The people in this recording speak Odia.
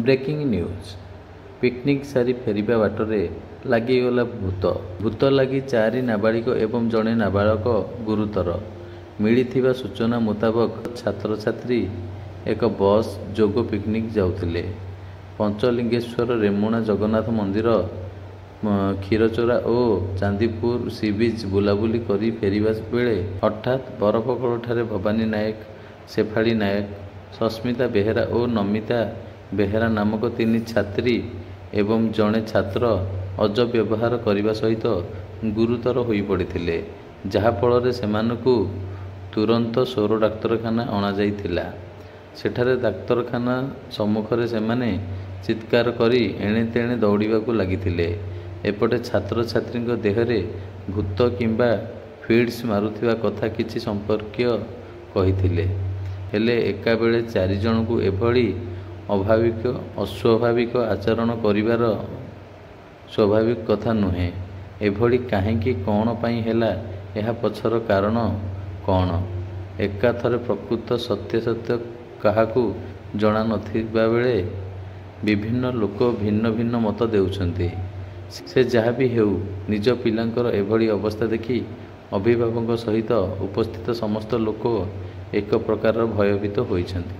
Breaking news. ପିକନିକ୍ ସାରି ଫେରିବା ବାଟରେ ଲାଗିଗଲା ଭୂତ। ଭୂତ ଲାଗି 4 ନାବାଳିକ ଏବଂ ଜଣେ ନାବାଳକ ଗୁରୁତର। ମିଳିଥିବା ସୂଚନା ମୁତାବକ ଛାତ୍ରଛାତ୍ରୀ ଏକ ବସ୍ ଯୋଗ ପିକନିକ୍ ଯାଉଥିଲେ। ପଞ୍ଚଲିଙ୍ଗେଶ୍ୱର, ରେମୁଣା ଜଗନ୍ନାଥ ମନ୍ଦିର, କ୍ଷୀରଚୋରା ଓ ଚାନ୍ଦିପୁର ସି ବିଚ୍ ବୁଲାବୁଲି କରି ଫେରିବା ବେଳେ ହଠାତ୍ ବରଫକୋଳଠାରେ ଭବାନୀ ନାୟକ, ଶେଫାଳୀ ନାୟକ, ସସ୍ମିତା ବେହେରା ଓ ନମିତା ବେହେରା ନାମକ 3 ଛାତ୍ରୀ ଏବଂ ଜଣେ ଛାତ୍ର ଅଜବ୍ୟବହାର କରିବା ସହିତ ଗୁରୁତର ହୋଇପଡ଼ିଥିଲେ, ଯାହାଫଳରେ ସେମାନଙ୍କୁ ତୁରନ୍ତ ସୋର ଡାକ୍ତରଖାନା ଅଣାଯାଇଥିଲା। ସେଠାରେ ଡାକ୍ତରଖାନା ସମ୍ମୁଖରେ ସେମାନେ ଚିତ୍କାର କରି ଏଣେ ତେଣେ ଦୌଡ଼ିବାକୁ ଲାଗିଥିଲେ। ଏପଟେ ଛାତ୍ରଛାତ୍ରୀଙ୍କ ଦେହରେ ଭୂତ କିମ୍ବା ଫିଡ୍ସ ମାରୁଥିବା କଥା କିଛି ସମ୍ପର୍କୀୟ କହିଥିଲେ, ହେଲେ ଏକାବେଳେ 4 ଜଣଙ୍କୁ ଏଭଳି ଅସ୍ୱାଭାବିକ ଆଚରଣ କରିବାର ସ୍ୱାଭାବିକ କଥା ନୁହେଁ। ଏଭଳି କାହିଁକି, କ'ଣ ପାଇଁ ହେଲା, ଏହା ପଛର କାରଣ କ'ଣ, ଏକାଥରେ ପ୍ରକୃତ ସତ୍ୟାସତ୍ୟ କାହାକୁ ଜଣା ନଥିବାବେଳେ ବିଭିନ୍ନ ଲୋକ ଭିନ୍ନ ଭିନ୍ନ ମତ ଦେଉଛନ୍ତି। ସେ ଯାହା ବି ହେଉ, ନିଜ ପିଲାଙ୍କର ଏଭଳି ଅବସ୍ଥା ଦେଖି ଅଭିଭାବକଙ୍କ ସହିତ ଉପସ୍ଥିତ ସମସ୍ତ ଲୋକ ଏକ ପ୍ରକାରର ଭୟଭୀତ ହୋଇଛନ୍ତି।